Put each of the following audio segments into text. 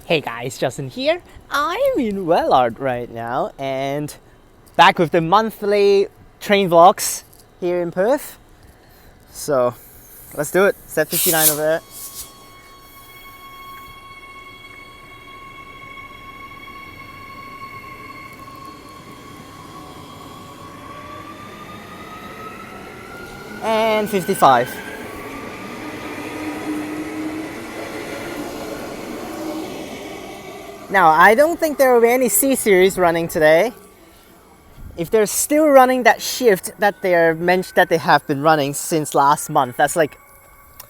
Hey guys, Justin here. I'm in Wellard right now and back with the monthly train vlogs here in Perth. So let's do it. Set 59 over there. And 55. Now, I don't think there will be any C-Series running today. If they're still running that shift that they have been running since last month, that's like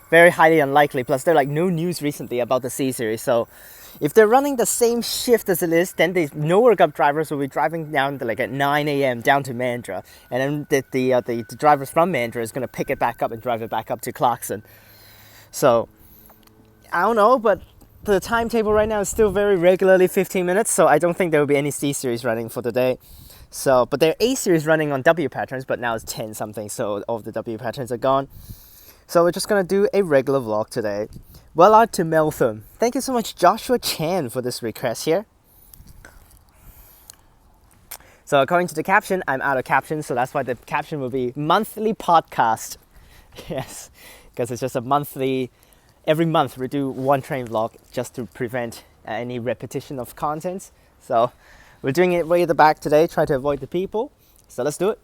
very highly unlikely. Plus, there's like no news recently about the C-Series. So, if they're running the same shift as it is, then the no workup drivers will be driving down to like at 9 a.m. down to Mandurah, and then the drivers from Mandurah is going to pick it back up and drive it back up to Clarkson. So, I don't know, but the timetable right now is still very regularly 15 minutes, so I don't think there will be any C-Series running for today. So, but there are A-Series running on W patterns, but now it's 10 something, so all of the W patterns are gone. So we're just going to do a regular vlog today. Wellard to Meltham. Thank you so much, Joshua Chan, for this request here. So according to the caption, I'm out of captions, so that's why the caption will be monthly podcast. Yes, because it's just a monthly. Every month we do one train vlog just to prevent any repetition of content. So we're doing it way at the back today, try to avoid the people. So let's do it.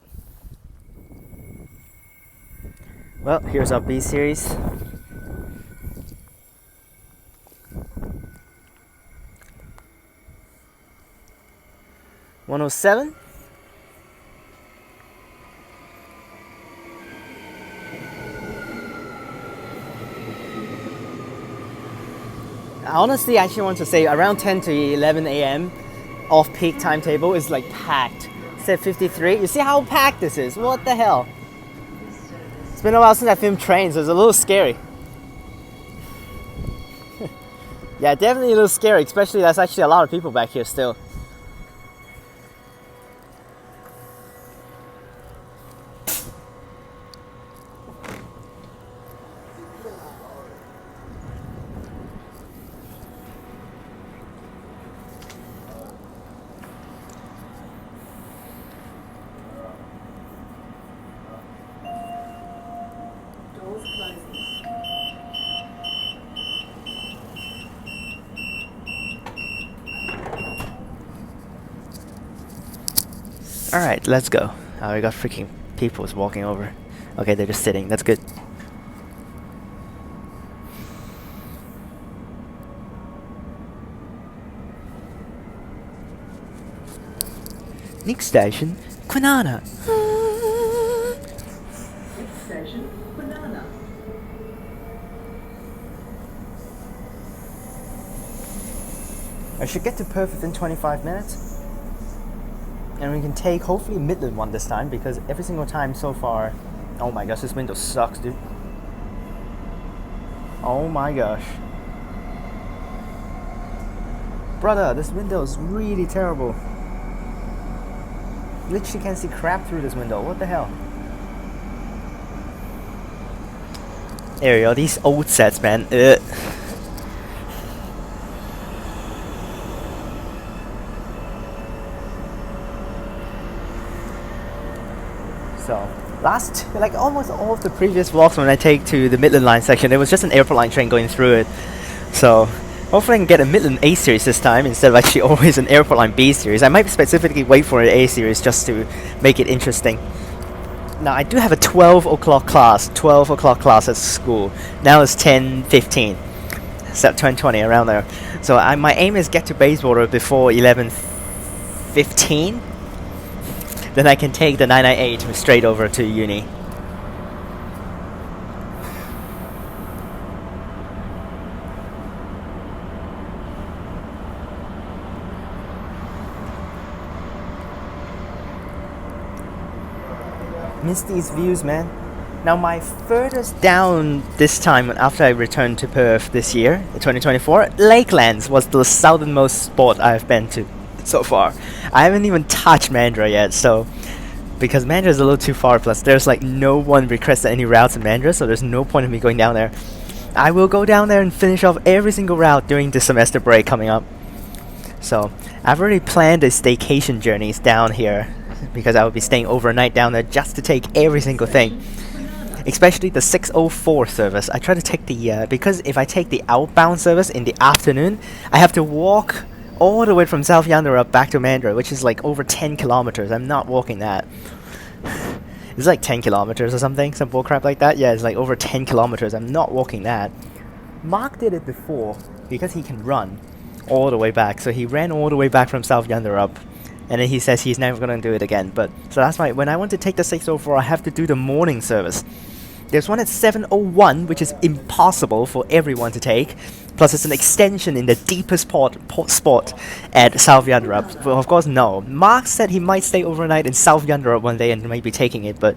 Well, here's our B series. (107). Honestly, I actually want to say around 10 to 11 a.m. off-peak timetable is like packed. Set 53. You see how packed this is? What the hell? It's been a while since I filmed trains, so it's a little scary. Yeah, definitely a little scary, especially there's actually a lot of people back here still. Alright, let's go. Oh, we got freaking people walking over. Okay, they're just sitting. That's good. Next station, Kwinana. Next station, Banana. I should get to Perth within 25 minutes. And we can take hopefully Midland one this time, because every single time so far, oh my gosh, this window sucks, dude. Oh my gosh. Brother, this window is really terrible. Literally can't see crap through this window. What the hell? There you go, these old sets, man. Ugh. So, like almost all of the previous vlogs when I take to the Midland line section, there was just an airport line train going through it. So, hopefully I can get a Midland A series this time instead of actually always an airport line B series. I might specifically wait for an A series just to make it interesting. Now, I do have a 12 o'clock class at school. Now it's 10:15. It's at 10:20, around there. So, my aim is get to Bayswater before 11:15. Then I can take the 998 straight over to uni. Miss these views, man. Now my furthest down this time after I returned to Perth this year, 2024, Lakelands was the southernmost spot I've been to so far. I haven't even touched Mandurah yet, so because Mandurah is a little too far, plus there's like no one requested any routes in Mandurah, so there's no point in me going down there. I will go down there and finish off every single route during the semester break coming up. So I've already planned the staycation journeys down here because I will be staying overnight down there just to take every single thing. Especially the 604 service. I try to take the because if I take the outbound service in the afternoon, I have to walk all the way from South Joondalup back to Mandurah, which is like over 10 kilometers. I'm not walking that. It's like 10 kilometers or something, some bullcrap like that. Yeah, it's like over 10 kilometers. I'm not walking that. Mark did it before because he can run all the way back. So he ran all the way back from South Joondalup. And then he says he's never going to do it again. But so that's why when I want to take the 604, I have to do the morning service. There's one at 701, which is impossible for everyone to take. Plus, it's an extension in the deepest spot at South Joondalup. Well, of course, no. Mark said he might stay overnight in South Joondalup one day and might be taking it, but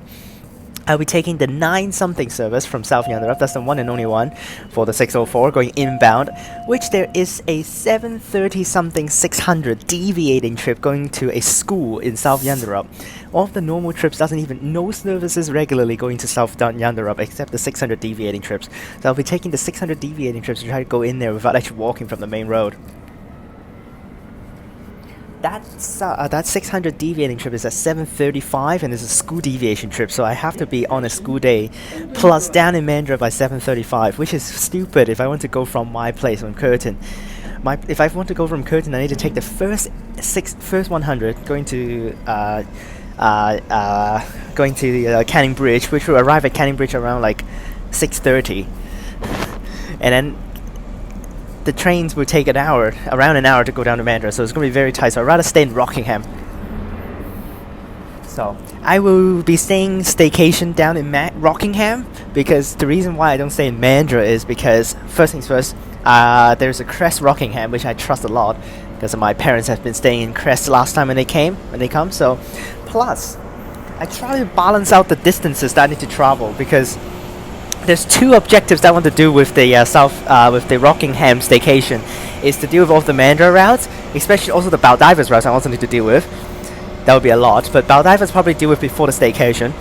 I'll be taking the 9-something service from South Joondalup. That's the one and only one for the 604 going inbound, which there is a 730-something 600 deviating trip going to a school in South Joondalup. All of the normal trips doesn't even, no services regularly going to South Joondalup except the 600 deviating trips. So I'll be taking the 600 deviating trips to try to go in there without actually walking from the main road. That 600 deviating trip is at 7:35 and it's a school deviation trip, so I have to be on a school day plus down in Mandurah by 7:35, which is stupid if I want to go from my place from Curtin. If I want to go from Curtin, I need to take the first 100 going to Canning Bridge, which will arrive at Canning Bridge around like 6:30, and then the trains will take around an hour to go down to Mandurah, so it's going to be very tight, so I'd rather stay in Rockingham. So I will be staying staycation down in Rockingham, because the reason why I don't stay in Mandurah is because, first things first, there's a Crest Rockingham, which I trust a lot, because my parents have been staying in Crest last time when they come, so plus, I try to balance out the distances that I need to travel, because there's two objectives that I want to do with the with the Rockingham staycation, is to deal with all the Mandurah routes, especially also the Baldivis routes I also need to deal with. That would be a lot, but Baldivis probably deal with before the staycation.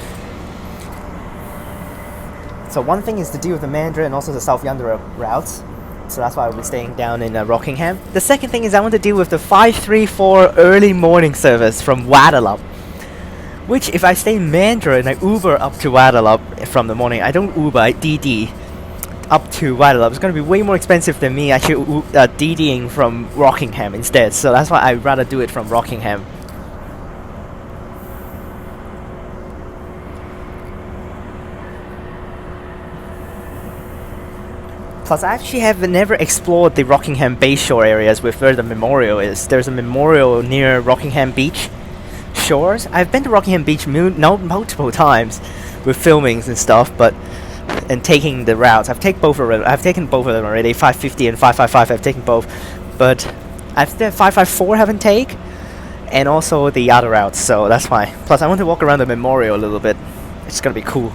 So one thing is to deal with the Mandurah and also the South Joondalup routes. So that's why I'll be staying down in Rockingham. The second thing is I want to deal with the 534 early morning service from Joondalup. Which, if I stay in Mandurah and I Uber up to Joondalup from the morning, I don't Uber, I DD up to Joondalup. It's going to be way more expensive than me actually DDing from Rockingham instead. So that's why I'd rather do it from Rockingham. Plus, I actually have never explored the Rockingham Bayshore areas with where the memorial is. There's a memorial near Rockingham Beach shores. I've been to Rockingham Beach multiple times with filmings and stuff, and taking the routes. I've taken both of them already. 550 and 555 I've taken both, but 554 haven't taken, and also the other routes, so that's why. Plus I want to walk around the memorial a little bit. It's gonna be cool.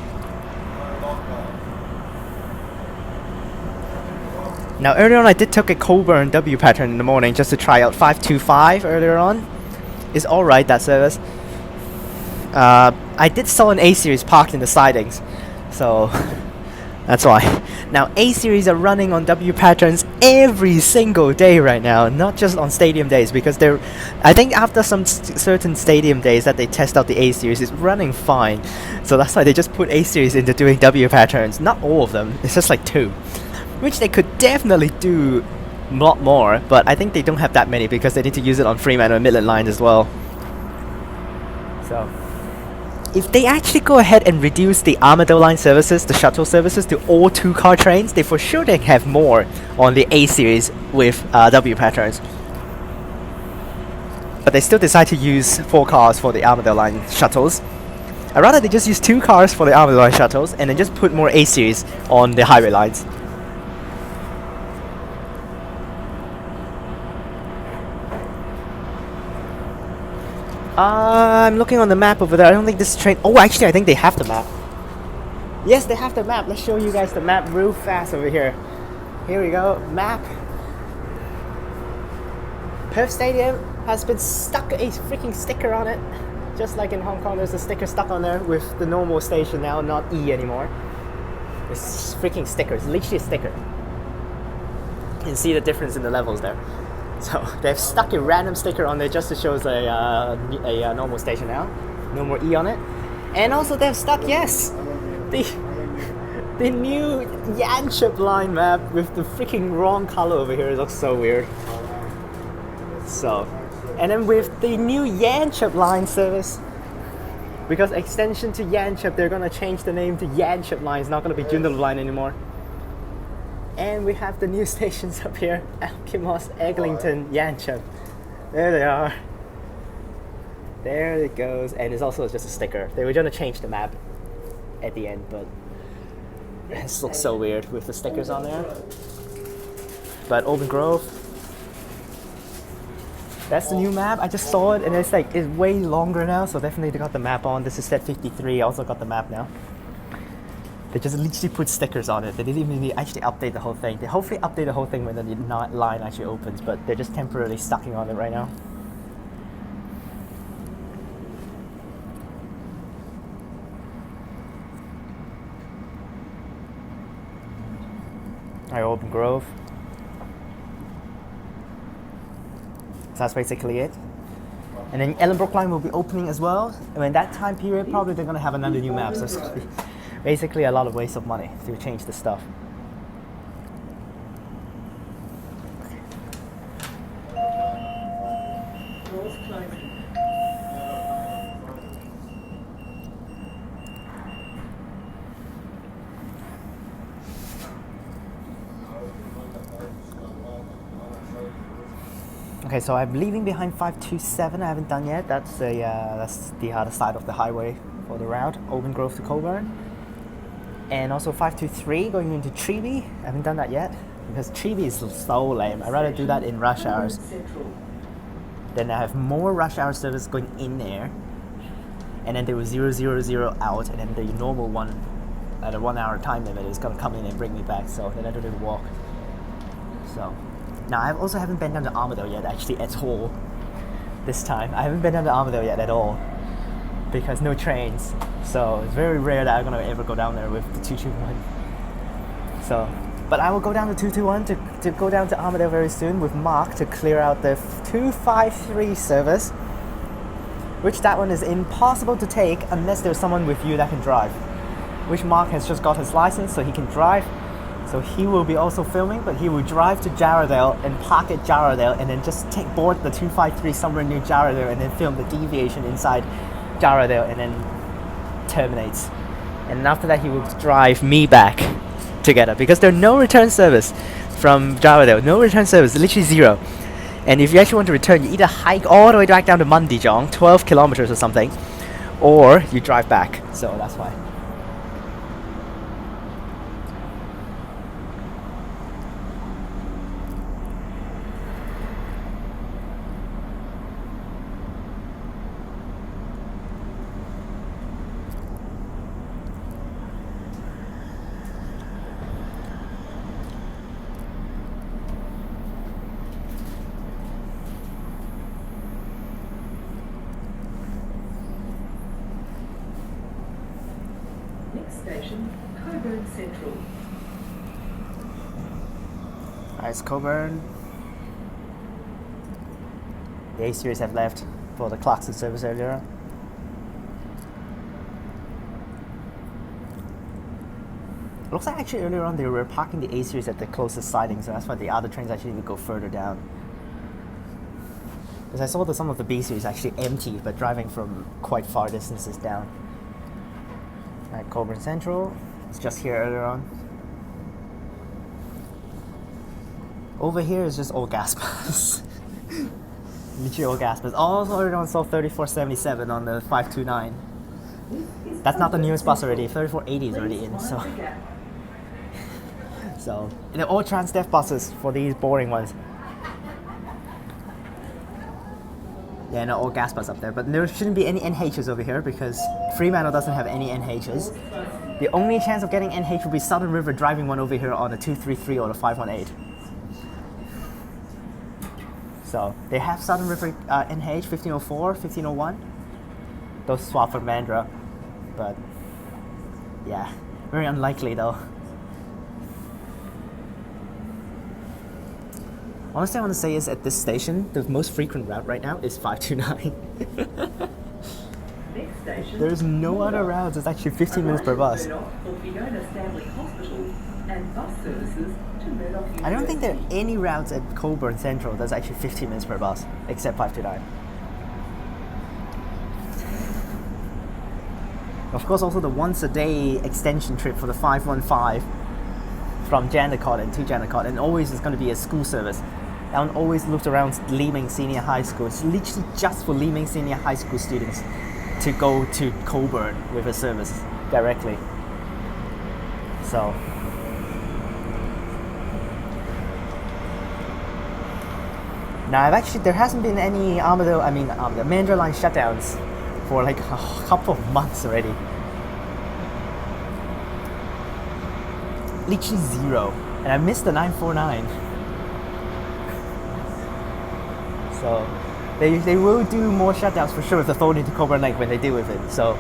Now earlier on I did take a Coburn W pattern in the morning just to try out 525 earlier on. It's alright, that service. I did saw an A-Series parked in the sidings, so that's why. Now A-Series are running on W patterns every single day right now, not just on stadium days, because I think after some certain stadium days that they test out the A-Series, it's running fine. So that's why they just put A-Series into doing W patterns. Not all of them, it's just like 2. Which they could definitely do a lot more, but I think they don't have that many because they need to use it on Fremantle and Midland lines as well. So if they actually go ahead and reduce the Armadale line services, the shuttle services, to all 2-car trains, they for sure they have more on the A-Series with W patterns. But they still decide to use 4 cars for the Armadale line shuttles. I'd rather they just use 2 cars for the Armadale line shuttles and then just put more A-Series on the highway lines. I'm looking on the map over there. I don't think this train... Oh, actually, I think they have the map. Yes, they have the map. Let's show you guys the map real fast over here. Here we go. Map. Perth Stadium has been stuck a freaking sticker on it. Just like in Hong Kong, there's a sticker stuck on there with the normal station now, not E anymore. It's freaking stickers, literally a sticker. You can see the difference in the levels there. So they've stuck a random sticker on there just to show us a normal station now. No more E on it. And also they've stuck, yes, the new Joondalup line map with the freaking wrong color over here. It looks so weird. So, and then with the new Joondalup line service, because extension to Joondalup, they're gonna change the name to Joondalup line. It's not gonna be Joondalup line anymore. And we have the new stations up here: Alkimos, Eglinton, Joondalup. There they are. There it goes, and it's also just a sticker. They were gonna change the map at the end, but this looks so weird with the stickers on there. But Open Grove, that's the new map. I just saw it, and it's way longer now, so definitely they got the map on. This is set 53. I also got the map now. They just literally put stickers on it. They didn't even actually update the whole thing. They hopefully update the whole thing when the line actually opens, but they're just temporarily stucking on it right now. Alright, Open Grove. So that's basically it. And then Ellenbrook line will be opening as well. And in that time period, probably they're going to have another new map. So it's basically a lot of waste of money to change the stuff. Doors closing. Okay, so I'm leaving behind 527. I haven't done yet. That's the other side of the highway for the route, Open Grove to Coburn. And also 523 going into Treeby. I haven't done that yet because Treeby is so lame. I'd rather do that in rush hours. Then I have more rush hour service going in there, and then there was 000 out, and then the normal one at a 1 hour time limit is gonna come in and bring me back. So then I don't even walk. So. Now, I also haven't been down to Armadale yet, actually, at all. This time. I haven't been down to Armadale yet at all. Because no trains. So, it's very rare that I'm going to ever go down there with the 221. So, but I will go down to 221 to go down to Armadale very soon with Mark to clear out the 253 service. Which that one is impossible to take unless there's someone with you that can drive. Which Mark has just got his license, so he can drive. So he will be also filming, but he will drive to Jarrahdale and park at Jarrahdale and then just board the 253 somewhere near Jarrahdale and then film the deviation inside Jarrahdale and then terminates. And after that he will drive me back together because there's no return service from Jarrahdale. No return service, literally zero. And if you actually want to return, you either hike all the way back down to Mundijong, 12 kilometers or something, or you drive back. So that's why. Station, Coburn Central. Alright, it's Coburn. The A series have left for the Clarkson service earlier. Looks like actually earlier on they were parking the A series at the closest siding, so that's why the other trains actually would go further down. Because I saw that some of the B series actually empty, but driving from quite far distances down. Alright, Coburn Central. It's just here earlier on. Over here is just old gas bus. Literally old gas bus. Also already on saw 3477 on the 529. That's not the newest bus already. 3480 is already in, so. So, they're all TransDef buses for these boring ones. Yeah, no, all gas bus up there, but there shouldn't be any NHs over here because Fremantle doesn't have any NHs. The only chance of getting NH would be Southern River driving one over here on the 233 or the 518. So they have Southern River NH 1504, 1501. Those swap for Mandurah, but yeah, very unlikely though. Honestly, I want to say is at this station, the most frequent route right now is 529. Next station. There's no other routes. It's actually 15 minutes per bus. Murdoch for Fiona Stanley Hospital and bus services to Murdoch University. I don't think there are any routes at Coburn Central that's actually 15 minutes per bus, except 529. Of course, also the once a day extension trip for the 515 from Joondalup to Joondalup, and always is going to be a school service. That one always looks around Leeming Senior High School. It's literally just for Leeming Senior High School students to go to Coburn with a service directly. So now there hasn't been any Mandurah line shutdowns for like a couple of months already. Literally zero. And I missed the 949. So they will do more shutdowns for sure with the fold into Coburn Lake when they deal with it. So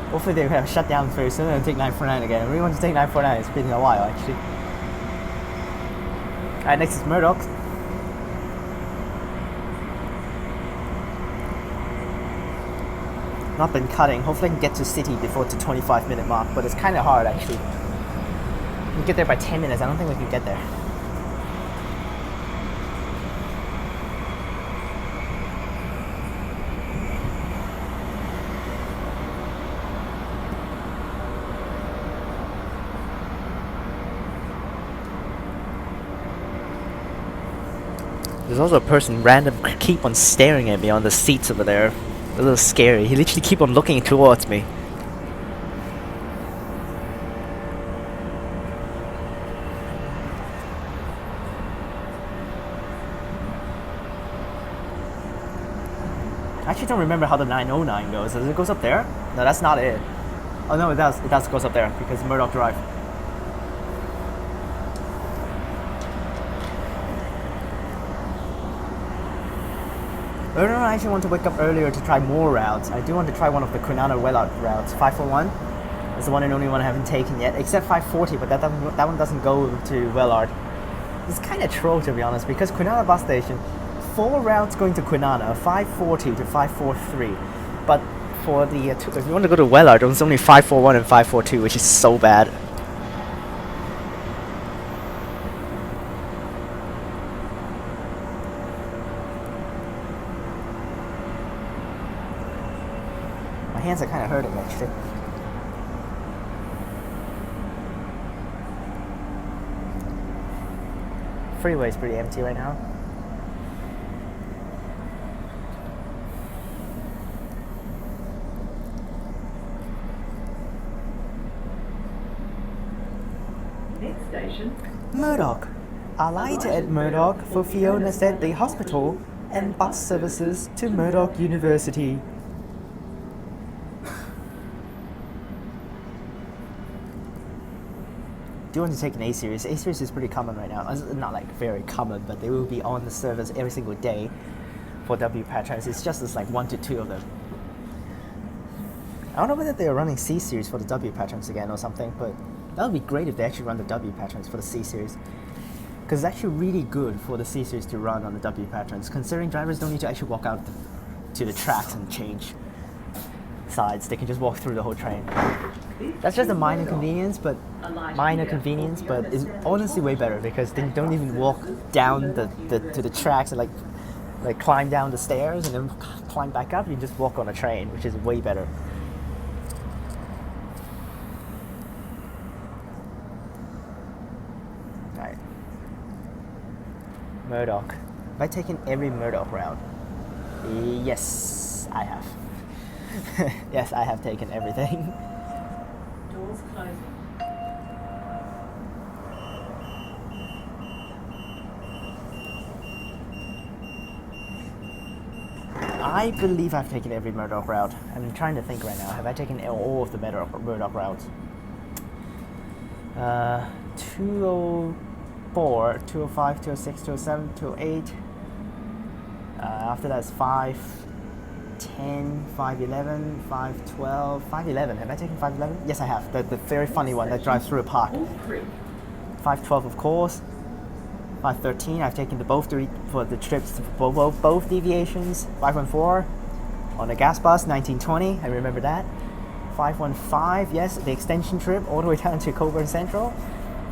hopefully they have shutdowns very soon and take 949 again. I really want to take 949. It's been a while actually. Alright, next is Murdoch. Not been cutting. Hopefully I can get to City before the 25-minute mark, but it's kind of hard actually. We get there by 10 minutes. I don't think we can get there. There's also a person random keep on staring at me on the seats over there. A little scary. He literally keep on looking towards me. I actually don't remember how the 909 goes. Does it goes up there? No, that's not it. Oh no, it does. It does goes up there because Murdoch Drive. I don't actually want to wake up earlier to try more routes. I do want to try one of the Kwinana-Wellard routes. 541 is the one and only one I haven't taken yet, except 540, but that one doesn't go to Wellard. It's kind of troll to be honest, because Kwinana bus station, 4 routes going to Kwinana, 540 to 543. But for the if you want to go to Wellard, it's only 541 and 542, which is so bad. My hands are kind of hurting actually. Freeway is pretty empty right now. Next station. Murdoch. Alighted at Murdoch for Fiona Stanley Hospital and bus services to Murdoch University. Do want to take an A series. A series is pretty common right now. It's not like very common, but they will be on the service every single day for W patrons. It's just as like 1 to 2 of them. I don't know whether they are running C series for the W patrons again or something, but that would be great if they actually run the W patrons for the C series. Because it's actually really good for the C series to run on the W patrons, considering drivers don't need to actually walk out to the tracks and change sides. They can just walk through the whole train. That's just a minor convenience, but it's honestly way better because they don't even walk down to the tracks and like climb down the stairs and then climb back up. You just walk on a train, which is way better. Right. Murdoch. Have I taken every Murdoch route? Yes, I have. Yes, I have taken everything. Doors closing. I believe I've taken every Murdoch route. I'm trying to think right now. Have I taken all of the Murdoch routes? 204, 205, 206, 207, 208. After that's 510, 511, 512, 511. Have I taken 511? Yes, I have. The very funny one that drives through a park. 512, of course. 513, I've taken for the trips for both deviations. 514 on a gas bus, 1920, I remember that. 515, yes, the extension trip all the way down to Coburn Central.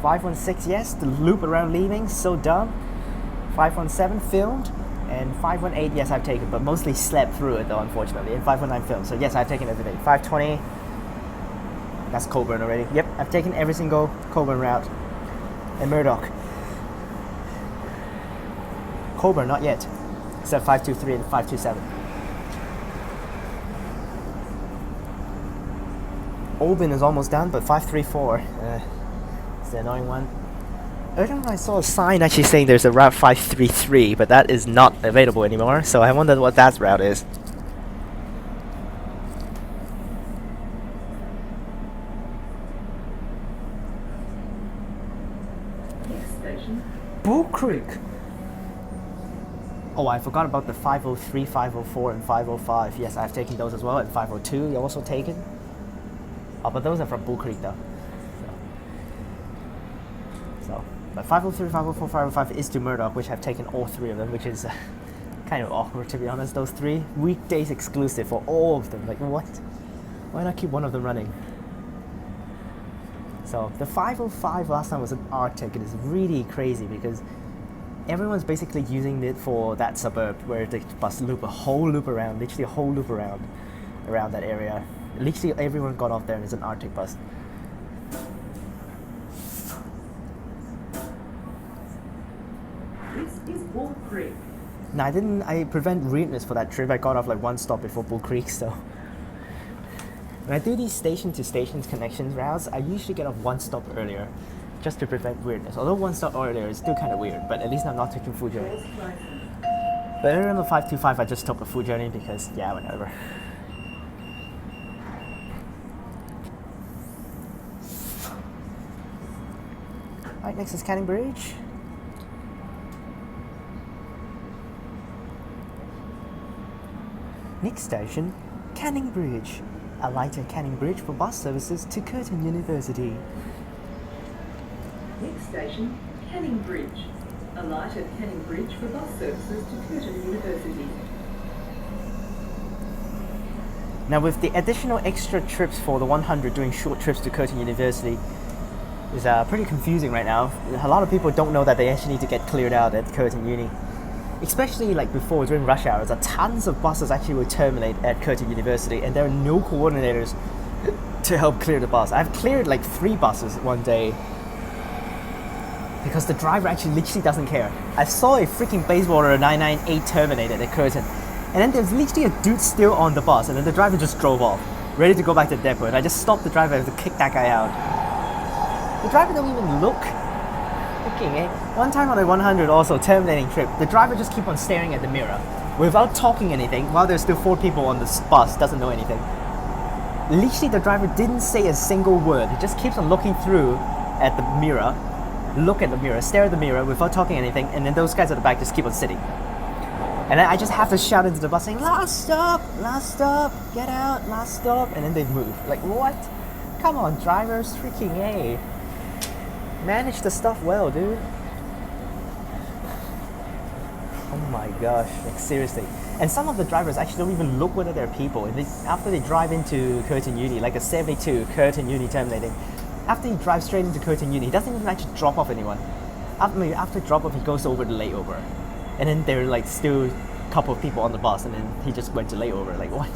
516, yes, the loop around leaving, so dumb. 517 filmed, and 518, yes, I've taken, but mostly slept through it though, unfortunately. And 519 filmed, so yes, I've taken everything. 520, that's Coburn already. Yep, I've taken every single Coburn route. And Murdoch. Coburn, not yet, except 523 and 527. Oban is almost done, but 534 is the annoying one. Earlier I saw a sign actually saying there's a route 533, but that is not available anymore, so I wondered what that route is. Next station. Bull Creek. Oh, I forgot about the 503, 504, and 505. Yes, I've taken those as well, and 502 you also taken. Oh, but those are from Bull Creek though. But 503, 504, 505 is to Murdoch, which I've taken all three of them, which is kind of awkward to be honest. Those 3 weekdays exclusive for all of them. Like what? Why not keep one of them running? So the 505 last time was an Arctic. It is really crazy because everyone's basically using it for that suburb where the bus loop a whole loop around, literally a whole loop around that area. Literally everyone got off there and it's an Arctic bus. This is Bull Creek. No, I prevent weirdness for that trip. I got off like 1 stop before Bull Creek, so. When I do these station to stations connections routes, I usually get off 1 stop earlier, just to prevent weirdness. Although 1 stop earlier is still kind of weird, but at least I'm not taking full journey. But earlier on the 525, I just took the full journey because, yeah, whatever. Alright, next is Canning Bridge. Next station, Canning Bridge. Alight at Canning Bridge for bus services to Curtin University. Next station, Canning Bridge. Alight at Canning Bridge for bus services to Curtin University. Now with the additional extra trips for the 100 doing short trips to Curtin University, is pretty confusing right now. A lot of people don't know that they actually need to get cleared out at Curtin Uni. Especially like before, during rush hours, tons of buses actually will terminate at Curtin University and there are no coordinators to help clear the bus. I've cleared like 3 buses one day because the driver actually literally doesn't care. I saw a freaking Bayswater 998 terminated at Curtin and then there's literally a dude still on the bus and then the driver just drove off, ready to go back to the depot, and I just stopped the driver and had to kick that guy out. The driver don't even look. One time on a 100 also terminating trip, the driver just keep on staring at the mirror without talking anything while there's still 4 people on the bus, doesn't know anything. Literally the driver didn't say a single word. He just keeps on looking through at the mirror, look at the mirror, stare at the mirror without talking anything, and then those guys at the back just keep on sitting. And then I just have to shout into the bus saying, last stop, get out, last stop, and then they move. Like what? Come on drivers, freaking A. Manage the stuff well, dude. Oh my gosh, like seriously. And some of the drivers actually don't even look whether they're people. And after they drive into Curtin Uni, like a 72 Curtin Uni terminating, after he drives straight into Curtin Uni, he doesn't even actually drop off anyone. After drop off, he goes over the layover. And then there are like still a couple of people on the bus, and then he just went to layover. Like what?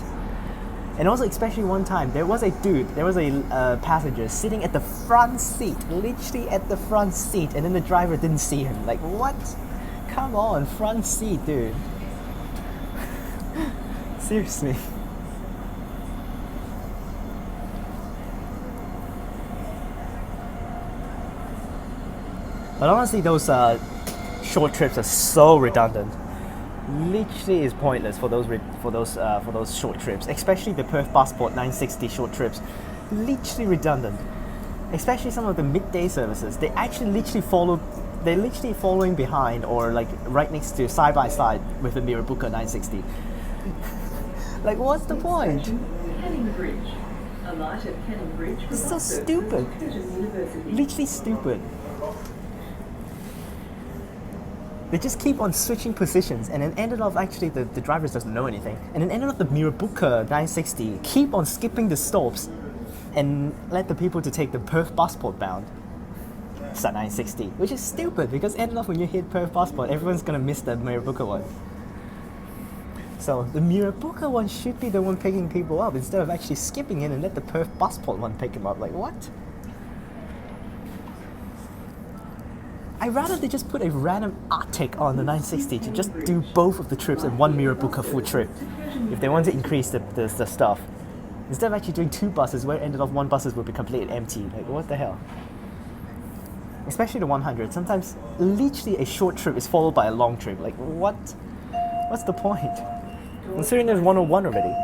And also, especially one time, there was a passenger sitting at the front seat, literally at the front seat, and then the driver didn't see him. Like, what? Come on, front seat, dude. Seriously. But honestly, those short trips are so redundant. Literally is pointless for those short trips, especially the Perth Passport 960 short trips. Literally redundant, especially some of the midday services. They're literally following behind or like right next to side by side with the Mirrabooka 960. Like what's the point? Canning Bridge. Alight at Canning Bridge for It's so bus services stupid. to Curtin University. Literally stupid. They just keep on switching positions, and then ended up actually the drivers doesn't know anything, and then ended up the Mirrabooka 960 keep on skipping the stops, and let the people to take the Perth Busport bound. It's that 960, which is stupid because ended up when you hit Perth Busport, everyone's gonna miss the Mirrabooka one. So the Mirrabooka one should be the one picking people up instead of actually skipping in and let the Perth Busport one pick them up. Like what? I'd rather they just put a random Arctic on the 960 to just do both of the trips and one Mirrabooka full trip if they want to increase the stuff. Instead of actually doing two buses where it ended up one buses would be completely empty. Like what the hell? Especially the 100. Sometimes literally a short trip is followed by a long trip. Like what? What's the point? Considering there's 101 already.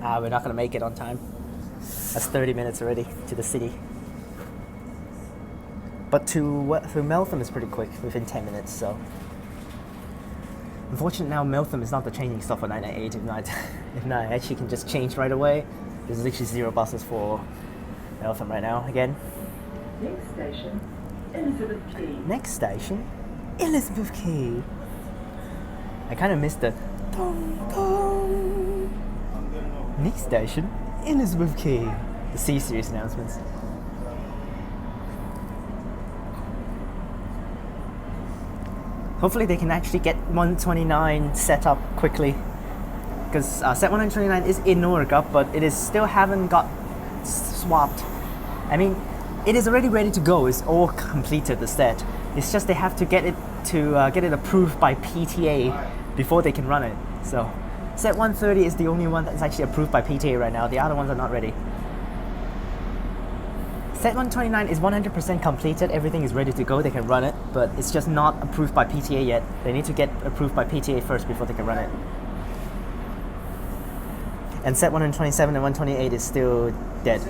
We're not gonna make it on time. That's 30 minutes already to the city. But to Meltham is pretty quick, within 10 minutes, so. Unfortunately now Meltham is not the changing stop for 998. If not, I actually can just change right away. There's literally 0 buses for Meltham right now, again. Next station, Elizabeth Quay. Next station, Elizabeth Quay. I kind of missed the dong dong. Next station, Elizabeth Quay. The C-Series announcements. Hopefully they can actually get 129 set up quickly. Because set 129 is in workup, but it is still haven't got swapped. I mean, it is already ready to go. It's all completed, the set. It's just they have to get it approved by PTA before they can run it. So set 130 is the only one that's actually approved by PTA right now. The other ones are not ready. Set 129 is 100% completed. Everything is ready to go. They can run it, but it's just not approved by PTA yet. They need to get approved by PTA first before they can run it. And set 127 and 128 is still dead.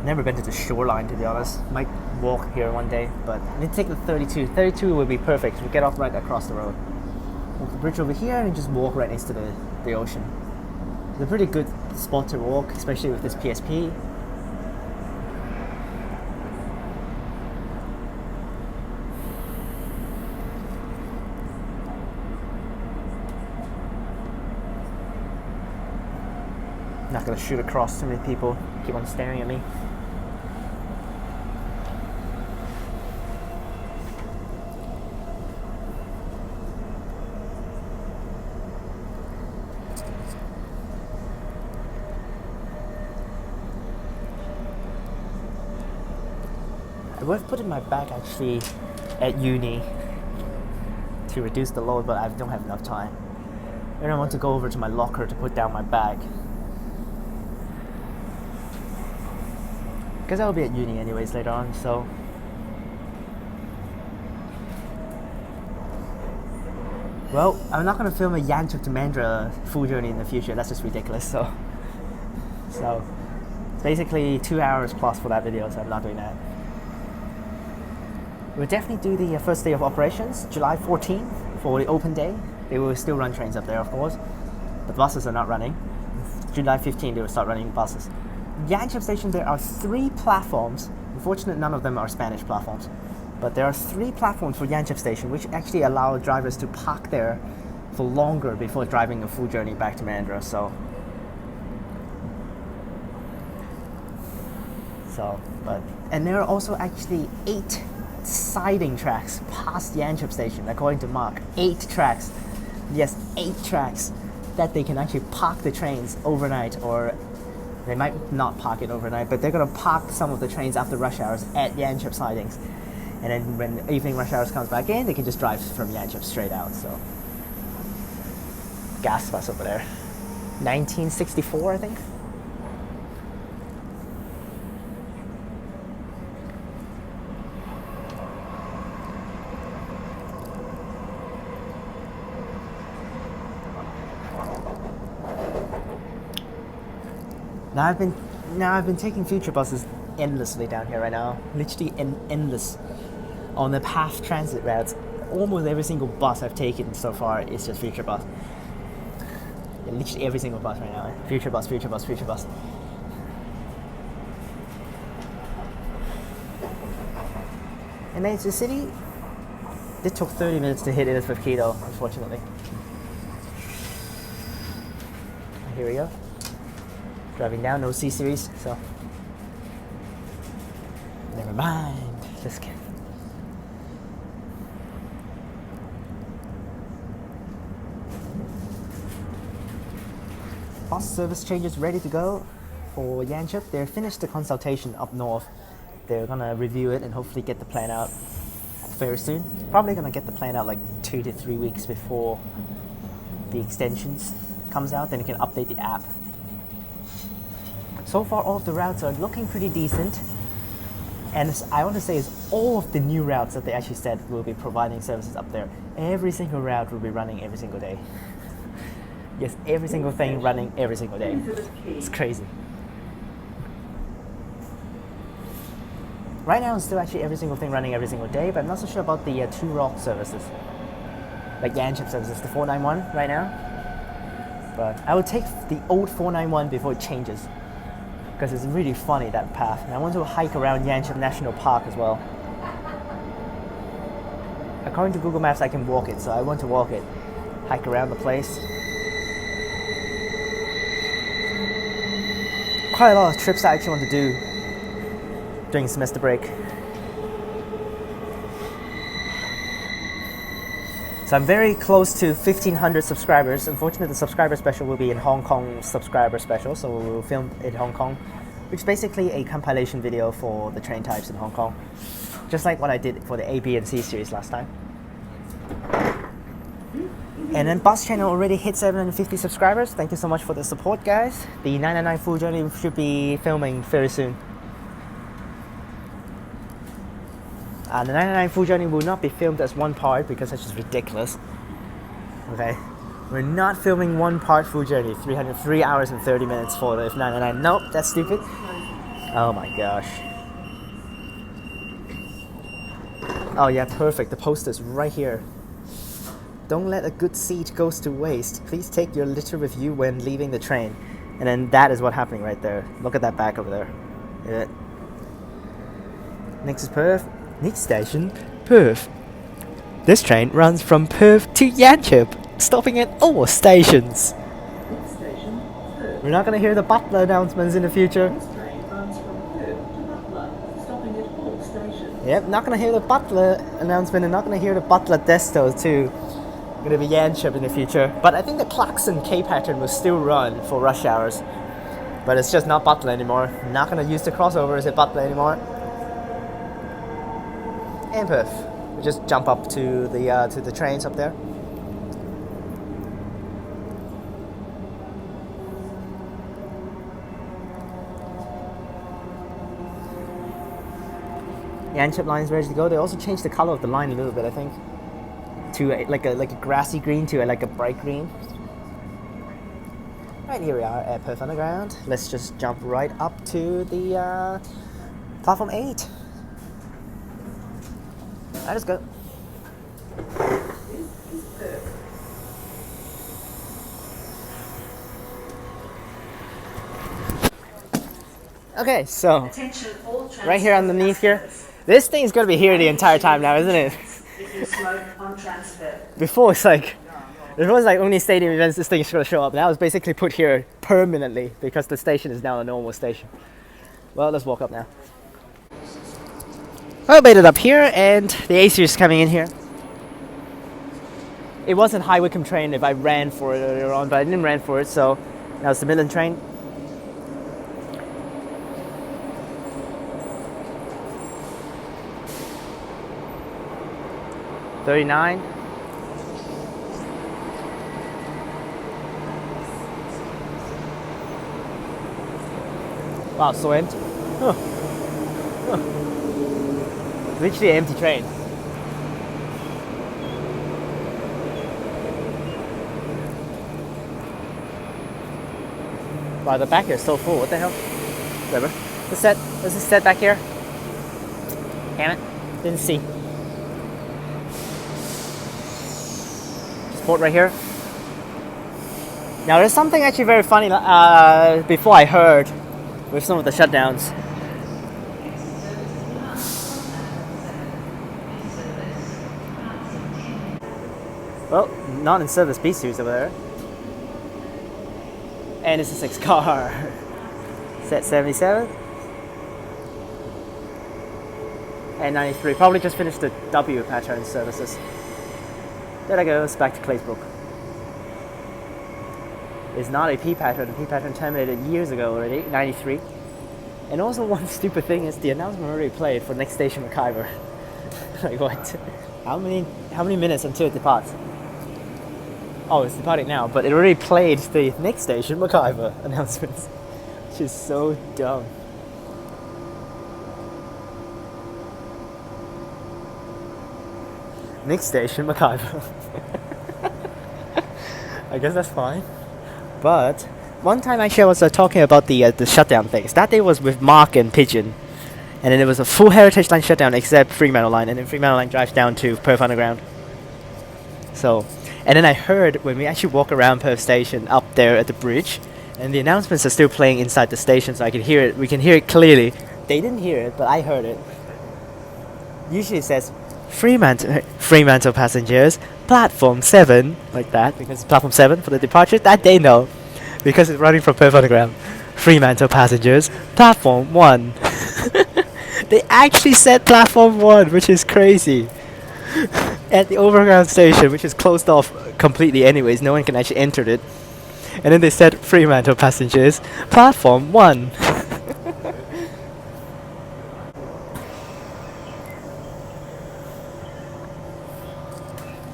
Never been to the shoreline, to be honest. Might walk here one day, but I need to take the 32. 32 would be perfect. We get off right across the road. Walk the bridge over here and just walk right next to the ocean. It's a pretty good spot to walk, especially with this PSP. Not gonna shoot across too many people. Keep on staring at me. I was putting my bag actually at uni to reduce the load, but I don't have enough time. And I want to go over to my locker to put down my bag. Because I will be at uni anyways later on, so. Well, I'm not going to film a Yanchuk to Mandurah full journey in the future. That's just ridiculous, so it's basically 2 hours plus for that video, so I'm not doing that. We'll definitely do the first day of operations, July 14th, for the open day. They will still run trains up there, of course. The buses are not running. July 15th, they will start running buses. Yanchep Station, there are 3 platforms. Unfortunately, none of them are Spanish platforms. But there are 3 platforms for Yanchep Station, which actually allow drivers to park there for longer before driving a full journey back to Mandurah. And there are also actually 8 siding tracks past Yanchep Station, according to Mark. 8 tracks. Yes, 8 tracks that they can actually park the trains overnight, or they might not park it overnight, but they're going to park some of the trains after rush hours at Yanchep sidings. And then when evening rush hours comes back in, they can just drive from Yanchep straight out, so. Gas bus over there. 1964, I think. Now I've been taking future buses endlessly down here right now. Literally endless. On the PATH transit routes, almost every single bus I've taken so far is just Future Bus. Yeah, literally every single bus right now. Future Bus, Future Bus, Future Bus. And made it to the city. It took 30 minutes to hit Elizabeth Quay though, unfortunately. Here we go. Driving down, no C series, so never mind. Just kidding. Bus service changes ready to go for Yanchep. They're finished the consultation up north. They're gonna review it and hopefully get the plan out very soon. Probably gonna get the plan out like 2 to 3 weeks before the extensions comes out. Then you can update the app. So far, all of the routes are looking pretty decent. And I want to say is all of the new routes that they actually said will be providing services up there. Every single route will be running every single day. Yes, every single thing running every single day. It's crazy. Right now, it's still actually every single thing running every single day, but I'm not so sure about the Two Rock services. Like Yanchep services, the 491 right now. But I would take the old 491 before it changes, because it's really funny, that path. And I want to hike around Yanchep National Park as well. According to Google Maps, I can walk it, so I want to walk it. Hike around the place. Quite a lot of trips I actually want to do during semester break. So I'm very close to 1,500 subscribers. Unfortunately, the subscriber special will be in Hong Kong subscriber special, so we'll film in Hong Kong, which is basically a compilation video for the train types in Hong Kong, just like what I did for the A, B, and C series last time. And then Bus Channel already hit 750 subscribers. Thank you so much for the support, guys. The 999 Full Journey should be filming very soon. The 999 Full Journey will not be filmed as one part because that's just ridiculous. Okay, we're not filming one part Full Journey, 3 hours and 30 minutes for the 999. Nope, that's stupid. Oh my gosh. Oh yeah, perfect. The poster's right here. Don't let a good seat go to waste. Please take your litter with you when leaving the train. And then that is what's happening right there. Look at that back over there. Yeah. Next is Perth. Next station, Perth. This train runs from Perth to Yanchep, stopping at all stations. Next station, Perth. We're not going to hear the Butler announcements in the future. This train runs from Perth to Butler, stopping at all stations. Yep, not going to hear the Butler announcement and not going to hear the Butler Desto too. Going to be Yanchep in the future. But I think the Clarkson K pattern will still run for rush hours. But it's just not Butler anymore. Not going to use the crossovers at Butler anymore. And Perth. We just jump up to the trains up there. Yanchep line is ready to go. They also changed the color of the line a little bit, I think, to like a grassy green to like a bright green. Right, here we are at Perth Underground. Let's just jump right up to the platform 8. Alright, let's go. Okay, so right here underneath here, this thing is gonna be here the entire time now, isn't it? Before it's like only stadium events this thing is gonna show up. Now it's basically put here permanently because the station is now a normal station. Well, let's walk up now. I made it up here, and the A series is coming in here. It wasn't High Wycombe train if I ran for it earlier on, but I didn't ran for it, so now it's the Midland train. $39. Wow, so empty. Huh. Literally an empty train. Wow, the back here is so full. What the hell? Whatever. the set? Is the set back here? Damn it. Didn't see. Sport right here. Now there's something actually very funny before I heard with some of the shutdowns. Well, not in service B series over there. And it's a 6 car. Set 77. And 93. Probably just finished the W pattern services. There it goes, back to Claysbrook. It's not a P pattern. The P pattern terminated years ago already, 93. And also one stupid thing is the announcement already played for next station McIver. Like what? How many minutes until it departs? Oh, it's departing now, but it already played the next station McIver announcements, which is so dumb. Next station McIver. I guess that's fine. But one time actually I was talking about the shutdown things. That day was with Mark and Pigeon, and then it was a full Heritage Line shutdown except Fremantle Line, and then Fremantle Line drives down to Perth Underground. So, and then I heard when we actually walk around Perth Station up there at the bridge, and the announcements are still playing inside the station, so I can hear it. We can hear it clearly. They didn't hear it, but I heard it. Usually it says Fremantle passengers, platform 7, like that, because it's platform 7 for the departure. That they know, because it's running from Perth Underground. Fremantle passengers, platform 1. They actually said platform 1, which is crazy. At the overground station, which is closed off completely anyways, no one can actually enter it. And then they said Fremantle passengers, platform 1.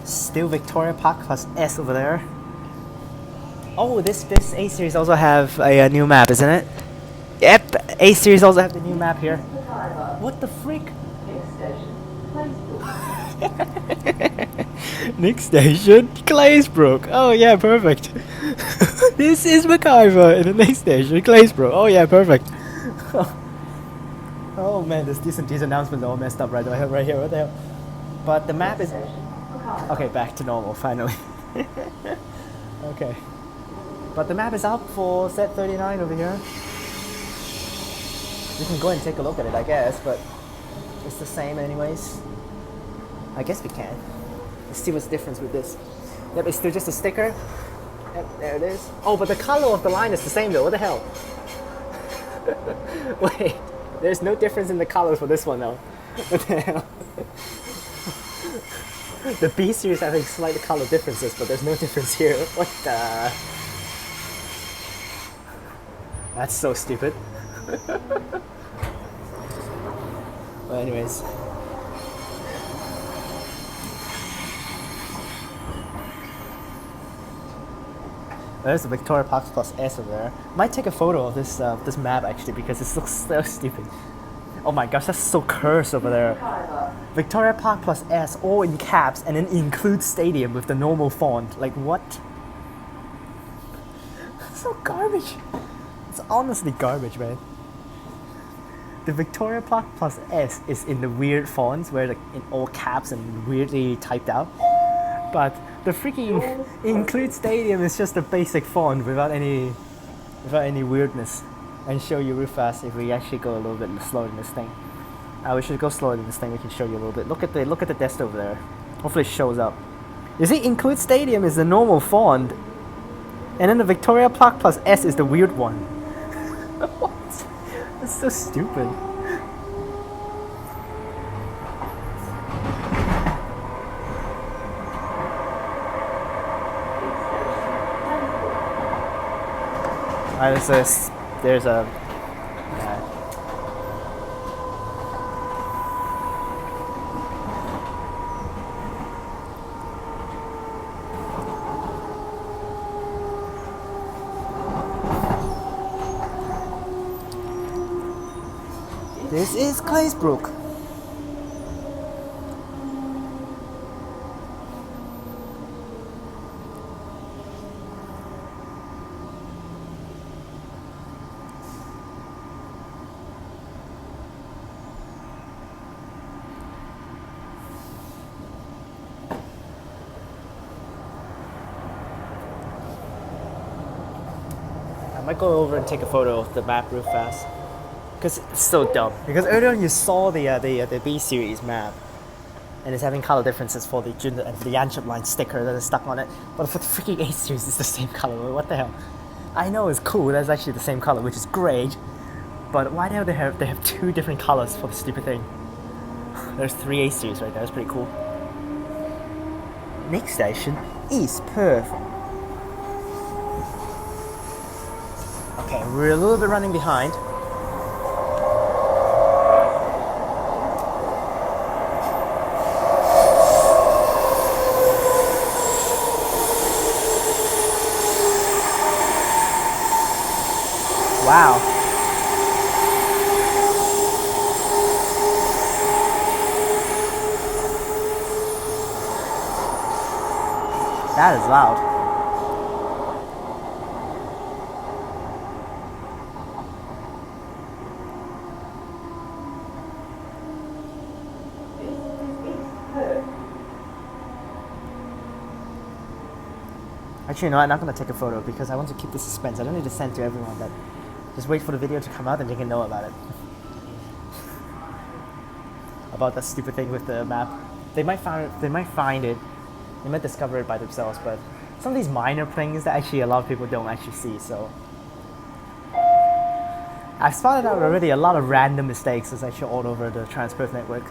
Still Victoria Park plus S over there. Oh, this A series also have a new map, isn't it? Yep, A series also have the new map here. What the freak? Next station, Claysbrook. Oh yeah, perfect. This is McIver in the next station, Claysbrook. Oh yeah, perfect. Oh man, these announcements are all messed up right here. What the hell? But the map is okay. Back to normal finally. Okay. But the map is up for set 39 over here. You can go and take a look at it, I guess, but it's the same anyways. I guess we can. Let's see what's the difference with this. Yep, it's still just a sticker. Yep, there it is. Oh, but the color of the line is the same though. What the hell? Wait, there's no difference in the color for this one though. What the hell? The B series having slight color differences, but there's no difference here. What the? That's so stupid. Well, anyways. There's the Victoria Park plus S over there. Might take a photo of this this map actually because it looks so stupid. Oh my gosh, that's so cursed over there. Victoria Park plus S, all in caps, and then include stadium with the normal font. Like what? It's so garbage. It's honestly garbage, man. The Victoria Park plus S is in the weird fonts where like in all caps and weirdly typed out. But the freaking include stadium is just a basic font without any weirdness. And show you real fast if we actually go a little bit slower in this thing. We should go slower in this thing. We can show you a little bit. Look at the desk over there. Hopefully it shows up. You see, include stadium is the normal font, and then the Victoria Park plus S is the weird one. What? That's so stupid. There's a This is Claysbrook. might go over and take a photo of the map real fast. Because it's so dumb. Because earlier you saw the B series map, and it's having color differences for the Joondalup line sticker that is stuck on it. But for the freaking A series, it's the same color. What the hell? I know it's cool. That's actually the same color, which is great. But why do they have two different colors for the stupid thing? There's 3 A series right there. That's pretty cool. Next station, East Perth. Okay, we're a little bit running behind. Wow. That is loud. Actually, no, I'm not going to take a photo because I want to keep the suspense. I don't need to send to everyone that. Just wait for the video to come out and they can know about it. About that stupid thing with the map. They might find it. They might discover it by themselves. But some of these minor things that actually a lot of people don't actually see. So I've spotted out already a lot of random mistakes that's actually all over the TransWA network.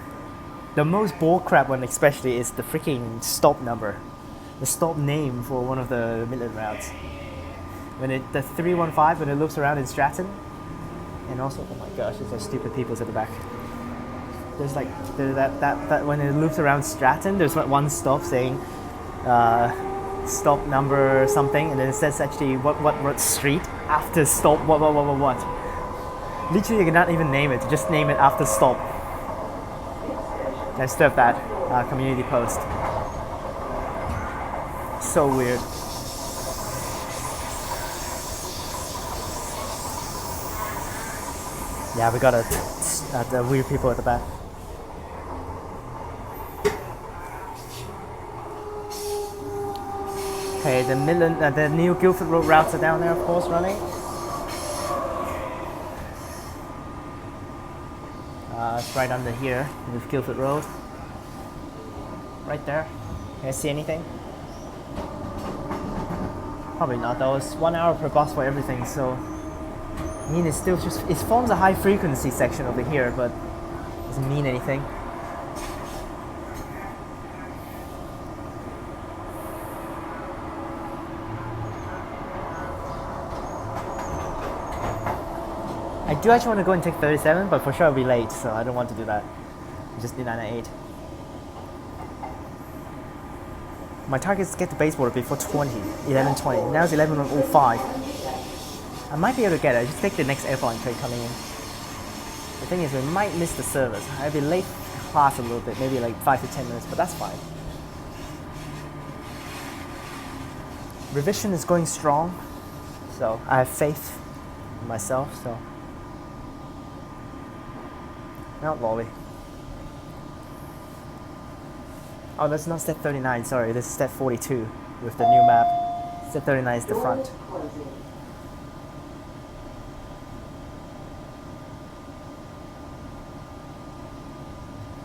The most bullcrap one, especially, is the freaking stop number, the stop name for one of the Midland routes. When the 315 when it loops around in Stratton, and also, oh my gosh, there's those stupid peoples at the back. There's like that when it loops around Stratton, there's one stop saying stop number something, and then it says actually what street after stop what. Literally, you cannot even name it. Just name it after stop. Instead of that community post. So weird. Yeah, we got the weird people at the back. Okay, the Midland, the new Guildford Road routes are down there, of course, running. It's right under here with Guildford Road. Right there. Can you see anything? Probably not though. It's 1 hour per bus for everything, so I mean, it's still just, it forms a high frequency section over here, but it doesn't mean anything. I do actually want to go and take 37, but for sure I'll be late, so I don't want to do that. I just need 998. My target is to get to Bayswater before 11:20. Now it's 11:05. I might be able to get it. I just take the next airline train coming in. The thing is, we might miss the service. I'll be late class a little bit, maybe like 5 to 10 minutes, but that's fine. Revision is going strong, so I have faith in myself. So, Mount Lolly. Oh, that's not step 39. Sorry, this is step 42 with the new map. Step 39 is the front.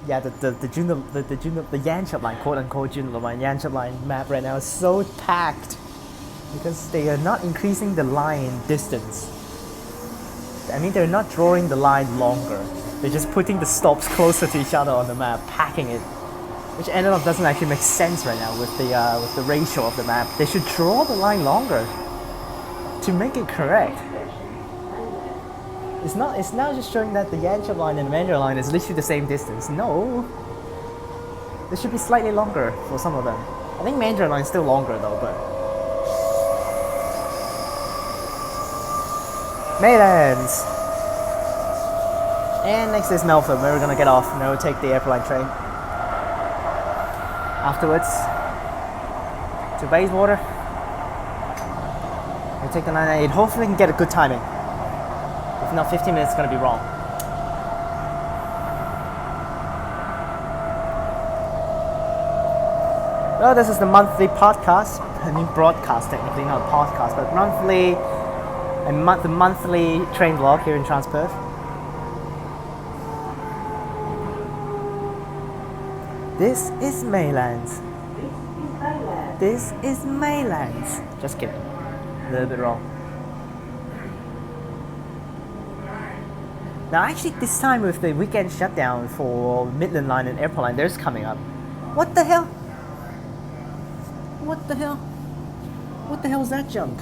Yeah, the Joondalup line, quote unquote Joondalup line, Joondalup line map right now is so packed because they are not increasing the line distance. I mean, they're not drawing the line longer. They're just putting the stops closer to each other on the map, packing it, which ended up doesn't actually make sense right now with the ratio of the map. They should draw the line longer to make it correct. It's now just showing that the Joondalup line and the Mandurah line is literally the same distance. No, they should be slightly longer for some of them. I think Mandurah line is still longer though, but Maylands. And next is Meltham, where we're gonna get off and then we'll take the airline train. Afterwards to Bayswater. We'll take the 998. Hopefully we can get a good timing. If not, 15 minutes is going to be wrong. Well, this is the monthly podcast. I mean broadcast technically, not podcast, but monthly the monthly train vlog here in Perth. This is Maylands. This is Maylands. Just kidding. A little bit wrong. Now actually this time with the weekend shutdown for Midland line and Airport line, theirs coming up. What the hell? What the hell? What the hell is that junk?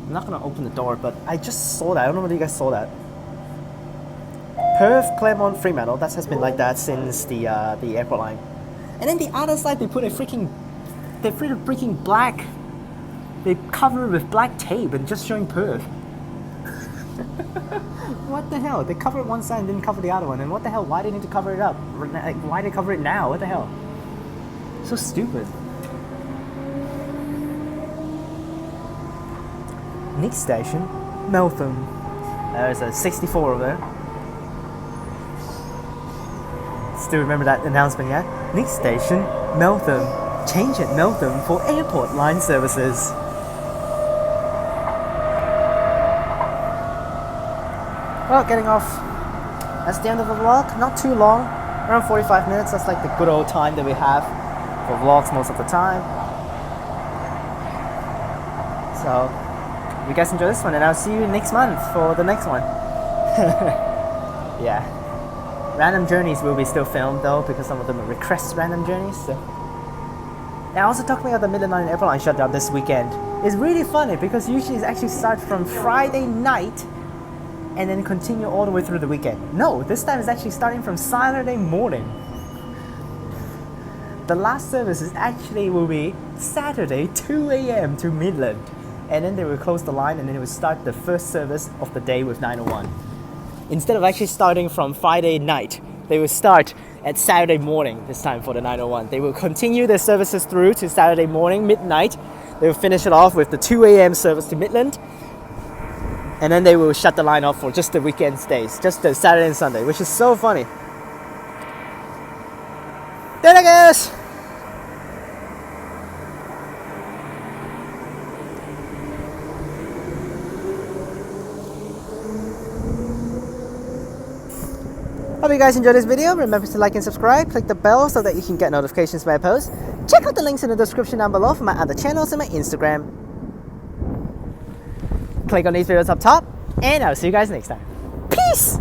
I'm not gonna open the door, but I just saw that. I don't know whether you guys saw that. Perth, Claremont, Fremantle. That has been like that since the airport line. And then the other side, they put a freaking black. They cover it with black tape and just showing Perth. What the hell? They covered one side and didn't cover the other one. And what the hell? Why do they need to cover it up? Like, why they cover it now? What the hell? So stupid. Next station, Meltham. There's a 64 over there. Still remember that announcement, yeah? Next station, Meltham. Change at Meltham for airport line services. Well, getting off. That's the end of the vlog. Not too long. Around 45 minutes. That's like the good old time that we have for vlogs most of the time. So, you guys enjoy this one, and I'll see you next month for the next one. Yeah. Random journeys will be still filmed though, because some of them are request random journeys. So. Now, also talking about the Midland line and Airport line shutdown this weekend. It's really funny because usually it actually starts from Friday night and then continue all the way through the weekend. No, this time it's actually starting from Saturday morning. The last service will be Saturday 2 a.m. to Midland. And then they will close the line and then it will start the first service of the day with 901. Instead of actually starting from Friday night, they will start at Saturday morning this time for the 901. They will continue their services through to Saturday morning, midnight. They will finish it off with the 2 a.m. service to Midland. And then they will shut the line off for just the weekend days, just the Saturday and Sunday, which is so funny. There it goes! Hope you guys enjoyed this video. Remember to like and subscribe, click the bell so that you can get notifications when I post. Check out the links in the description down below for my other channels and my Instagram. Click on these videos up top, and I'll see you guys next time. Peace!